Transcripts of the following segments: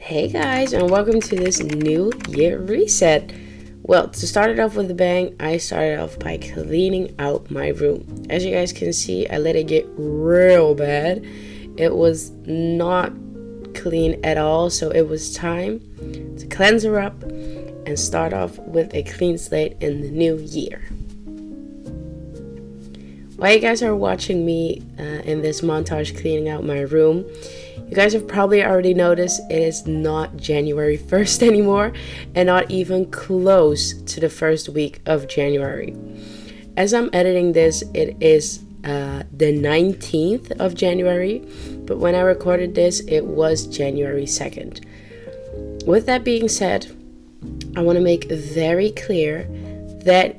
Hey guys, and welcome to this new year reset. Well, to start it off with a bang, I started off by cleaning out my room. As you guys can see, I let it get real bad. It was not clean at all, so it was time to cleanse her up and start off with a clean slate in the new year. While you guys are watching me in this montage cleaning out my room, you guys have probably already noticed it is not January 1st anymore and not even close to the first week of January. As I'm editing this, it is the 19th of January, but when I recorded this, it was January 2nd. With that being said, I want to make very clear that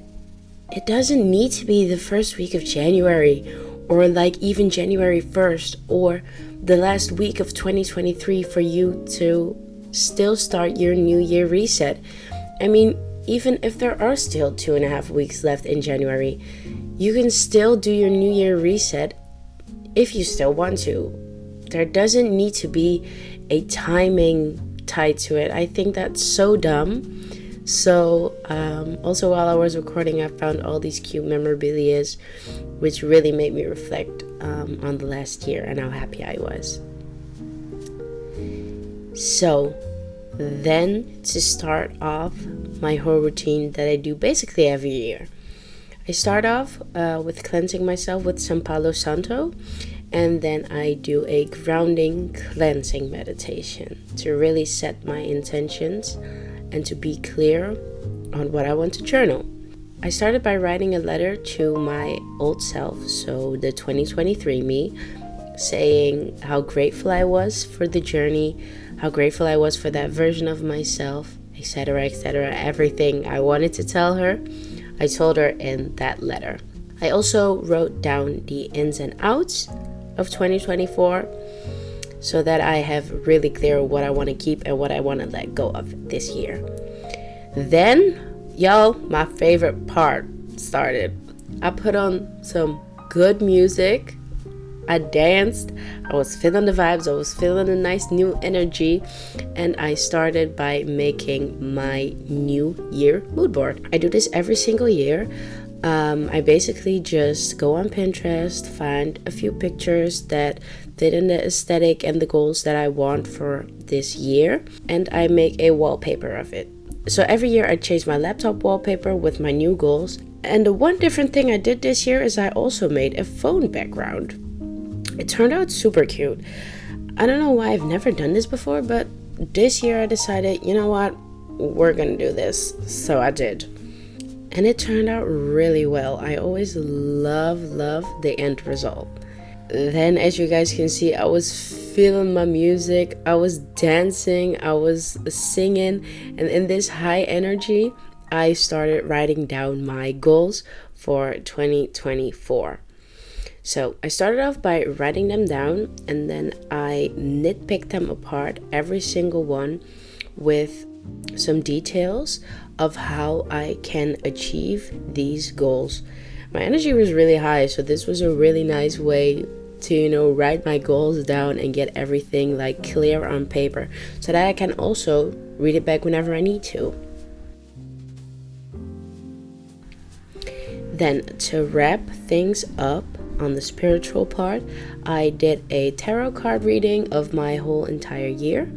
it doesn't need to be the first week of January or like even January 1st or the last week of 2023 for you to still start your new year reset. I mean, even if there are still 2.5 weeks left in January, you can still do your new year reset if you still want to. There doesn't need to be a timing tied to it. I think that's so dumb. So also while I was recording, I found all these cute memorabilias, which really made me reflect on the last year and how happy I was. So then, to start off my whole routine that I do basically every year, I start off with cleansing myself with some Palo Santo, and then I do a grounding cleansing meditation to really set my intentions and to be clear on what I want to journal. I started by writing a letter to my old self, so the 2023 me, saying how grateful I was for the journey, how grateful I was for that version of myself, etc., etc. Everything I wanted to tell her, I told her in that letter. I also wrote down the ins and outs of 2024 so that I have really clear what I want to keep and what I want to let go of this year. Then, my favorite part started. I put on some good music. I danced. I was feeling the vibes. I was feeling a nice new energy. And I started by making my new year mood board. I do this every single year. I basically just go on Pinterest, find a few pictures that fit in the aesthetic and the goals that I want for this year, and I make a wallpaper of it. So every year I change my laptop wallpaper with my new goals. And the one different thing I did this year is I also made a phone background. It turned out super cute. I don't know why I've never done this before, but this year I decided, you know what, we're gonna do this. So I did. And it turned out really well. I always love the end result. Then, as you guys can see, I was feeling my music. I was dancing. I was singing. And in this high energy, I started writing down my goals for 2024. So I started off by writing them down, and then I nitpicked them apart, every single one, with some details of how I can achieve these goals. My energy was really high, so this was a really nice way to, write my goals down and get everything like clear on paper so that I can also read it back whenever I need to. Then, to wrap things up on the spiritual part, I did a tarot card reading of my whole entire year.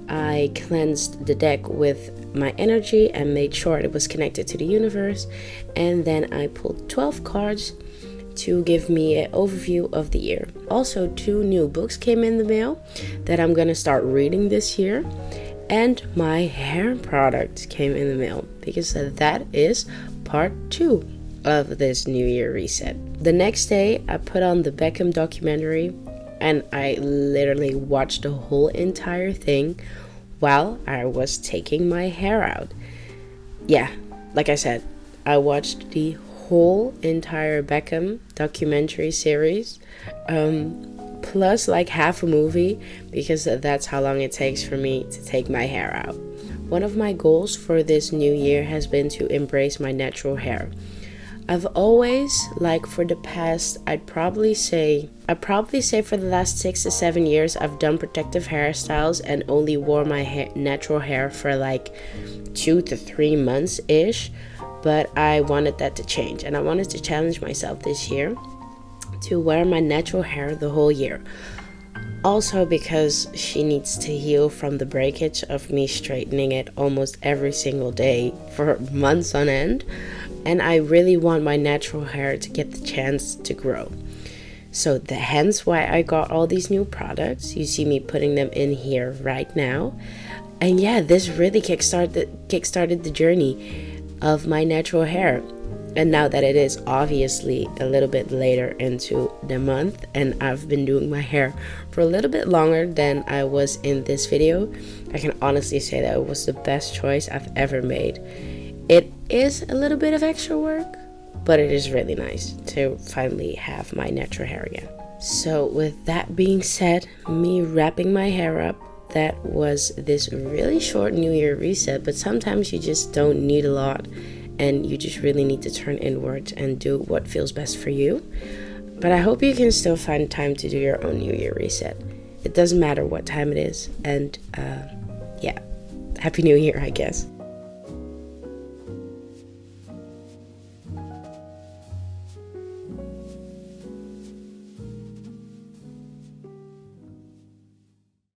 I cleansed the deck with my energy and made sure it was connected to the universe, and then I pulled 12 cards to give me an overview of the year. Also, 2 new books came in the mail that I'm gonna start reading this year, and my hair product came in the mail because that is part 2 of this new year reset. The next day I put on the Beckham documentary, and I literally watched the whole entire thing while I was taking my hair out. Yeah, like I said, I watched the whole entire Beckham documentary series, plus like half a movie, because that's how long it takes for me to take my hair out. One of my goals for this new year has been to embrace my natural hair. I've always, like for the past, I'd probably say for the last 6 to 7 years, I've done protective hairstyles and only wore my natural hair for like 2 to 3 months ish. But I wanted that to change, and I wanted to challenge myself this year to wear my natural hair the whole year. Also because she needs to heal from the breakage of me straightening it almost every single day for months on end. And I really want my natural hair to get the chance to grow. So hence why I got all these new products. You see me putting them in here right now. And yeah, this really kickstarted the journey of my natural hair. And now that it is obviously a little bit later into the month and I've been doing my hair for a little bit longer than I was in this video, I can honestly say that it was the best choice I've ever made. It is a little bit of extra work, but it is really nice to finally have my natural hair again. So with that being said, me wrapping my hair up, that was this really short New Year reset, but sometimes you just don't need a lot. And you just really need to turn inwards and do what feels best for you. But I hope you can still find time to do your own New Year reset. It doesn't matter what time it is. And yeah, Happy New Year, I guess.